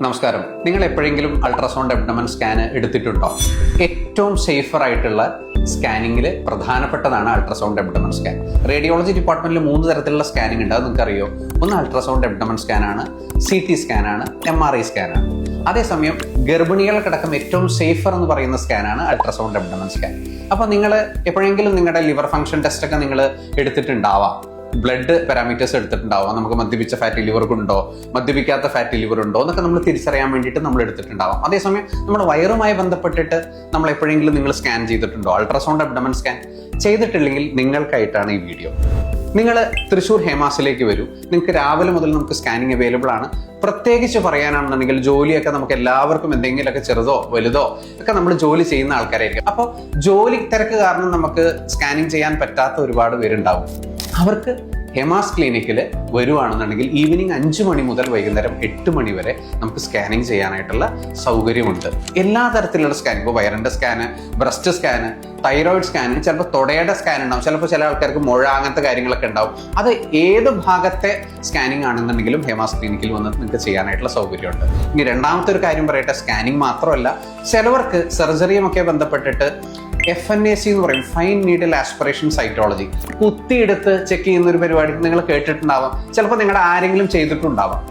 നമസ്കാരം. നിങ്ങൾ എപ്പോഴെങ്കിലും അൾട്രാസൗണ്ട് അബ്ഡമൻ സ്കാൻ എടുത്തിട്ടുണ്ടോ? ഏറ്റവും സേഫർ ആയിട്ടുള്ള സ്കാനിങ്ങിൽ പ്രധാനപ്പെട്ടതാണ് അൾട്രാസൗണ്ട് അബ്ഡമൻ സ്കാൻ. റേഡിയോളജി ഡിപ്പാർട്ട്മെന്റിൽ 3 തരത്തിലുള്ള സ്കാനിങ് ഉണ്ട്, അത് നിങ്ങൾക്കറിയോ? ഒന്ന് അൾട്രാസൗണ്ട് അബ്ഡമൻ സ്കാനാണ്, CT സ്കാനാണ്, MRI സ്കാനാണ്. അതേസമയം ഗർഭിണികൾക്കടക്കം ഏറ്റവും സേഫർ എന്ന് പറയുന്ന സ്കാനാണ് അൾട്രാസൗണ്ട് അബ്ഡമൻ സ്കാൻ. അപ്പോൾ നിങ്ങൾ എപ്പോഴെങ്കിലും നിങ്ങളുടെ ലിവർ ഫംഗ്ഷൻ ടെസ്റ്റ് ഒക്കെ നിങ്ങൾ എടുത്തിട്ടുണ്ടാവാം, ബ്ലഡ് പാരാമീറ്റേഴ്സ് എടുത്തിട്ടുണ്ടാവാം. നമുക്ക് മദ്യപിച്ച ഫാറ്റി ലിവർ ഉണ്ടോ, മദ്യപിക്കാത്ത ഫാറ്റി ലിവർ ഉണ്ടോ എന്നൊക്കെ നമ്മൾ തിരിച്ചറിയാൻ വേണ്ടിയിട്ട് നമ്മൾ എടുത്തിട്ടുണ്ടാവാം. അതേസമയം നമ്മുടെ വയറുമായി ബന്ധപ്പെട്ടിട്ട് നമ്മൾ എപ്പോഴെങ്കിലും നിങ്ങൾ സ്കാൻ ചെയ്തിട്ടുണ്ടോ? അൾട്രാസൗണ്ട് അബ്ഡമൻ സ്കാൻ ചെയ്തിട്ടില്ലെങ്കിൽ നിങ്ങൾക്കായിട്ടാണ് ഈ വീഡിയോ. നിങ്ങൾ തൃശ്ശൂർ ഹേമാസിലേക്ക് വരൂ. നിങ്ങൾക്ക് രാവിലെ മുതൽ നമുക്ക് സ്കാനിങ് അവൈലബിൾ ആണ്. പ്രത്യേകിച്ച് പറയാനാണെന്നുണ്ടെങ്കിൽ ജോലിയൊക്കെ നമുക്ക് എല്ലാവർക്കും എന്തെങ്കിലുമൊക്കെ ചെറുതോ വലുതോ ഒക്കെ നമ്മൾ ജോലി ചെയ്യുന്ന ആൾക്കാരായിരിക്കും. അപ്പോൾ ജോലി തിരക്ക് കാരണം നമുക്ക് സ്കാനിങ് ചെയ്യാൻ പറ്റാത്ത ഒരുപാട് പേരുണ്ടാവും. അവർക്ക് ഹെമാസ് ക്ലിനിക്കിൽ വരുവാണെന്നുണ്ടെങ്കിൽ ഈവനിങ് 5 മണി മുതൽ വൈകുന്നേരം 8 മണി വരെ നമുക്ക് സ്കാനിങ് ചെയ്യാനായിട്ടുള്ള സൗകര്യമുണ്ട്. എല്ലാ തരത്തിലുള്ള സ്കാനിങ്, ഇപ്പോൾ വയറിൻ്റെ scan, breast scan, thyroid scan, ചിലപ്പോൾ തൊടയുടെ സ്കാൻ ഉണ്ടാവും, ചിലപ്പോൾ ചില ആൾക്കാർക്ക് മുഴ, അങ്ങനത്തെ കാര്യങ്ങളൊക്കെ ഉണ്ടാവും. അത് ഏത് ഭാഗത്തെ സ്കാനിങ് ആണെന്നുണ്ടെങ്കിലും ഹെമാസ് ക്ലിനിക്കിൽ വന്ന് നിങ്ങൾക്ക് ചെയ്യാനായിട്ടുള്ള സൗകര്യമുണ്ട്. ഇനി രണ്ടാമത്തെ ഒരു കാര്യം പറയട്ടെ, സ്കാനിങ് മാത്രമല്ല, ചിലവർക്ക് സർജറിയുമൊക്കെ ബന്ധപ്പെട്ടിട്ട് FNAC എന്ന് പറയും, ഫൈൻ നീഡിൽ ആസ്പിറേഷൻ സൈറ്റോളജി, കുത്തിയെടുത്ത് ചെക്ക് ചെയ്യുന്ന ഒരു പരിപാടി നിങ്ങൾ കേട്ടിട്ടുണ്ടാവാം, ചിലപ്പോൾ നിങ്ങളുടെ ആരെങ്കിലും ചെയ്തിട്ടുണ്ടാവാം.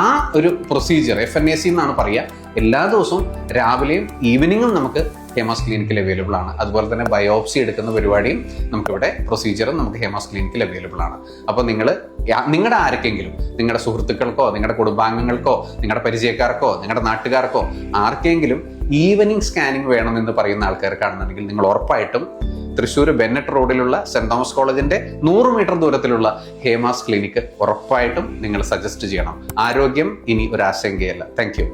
ആ ഒരു പ്രൊസീജിയർ FNAC എന്നാണ് പറയുക. എല്ലാ ദിവസവും രാവിലെയും ഈവനിങ്ങും നമുക്ക് ഹെമാസ് ക്ലിനിക്കിൽ അവൈലബിൾ ആണ്. അതുപോലെ തന്നെ ബയോപ്സി എടുക്കുന്ന പരിപാടിയും നമുക്കിവിടെ പ്രൊസീജിയറും നമുക്ക് ഹെമാസ് ക്ലിനിക്കിൽ അവൈലബിൾ ആണ്. അപ്പോൾ നിങ്ങളുടെ ആർക്കെങ്കിലും, നിങ്ങളുടെ സുഹൃത്തുക്കൾക്കോ നിങ്ങളുടെ കുടുംബാംഗങ്ങൾക്കോ നിങ്ങളുടെ പരിചയക്കാർക്കോ നിങ്ങളുടെ നാട്ടുകാർക്കോ ആർക്കെങ്കിലും ഈവനിങ് സ്കാനിങ് വേണമെന്ന് പറയുന്ന ആൾക്കാർക്കാണെന്നുണ്ടെങ്കിൽ നിങ്ങൾ ഉറപ്പായിട്ടും തൃശ്ശൂർ ബെന്നറ്റ് റോഡിലുള്ള സെന്റ് തോമസ് കോളേജിന്റെ 100 മീറ്റർ ദൂരത്തിലുള്ള ഹേമാസ് ക്ലിനിക്ക് ഉറപ്പായിട്ടും നിങ്ങൾ സജസ്റ്റ് ചെയ്യണം. ആരോഗ്യം ഇനി ഒരു ആശങ്കയല്ല. Thank you.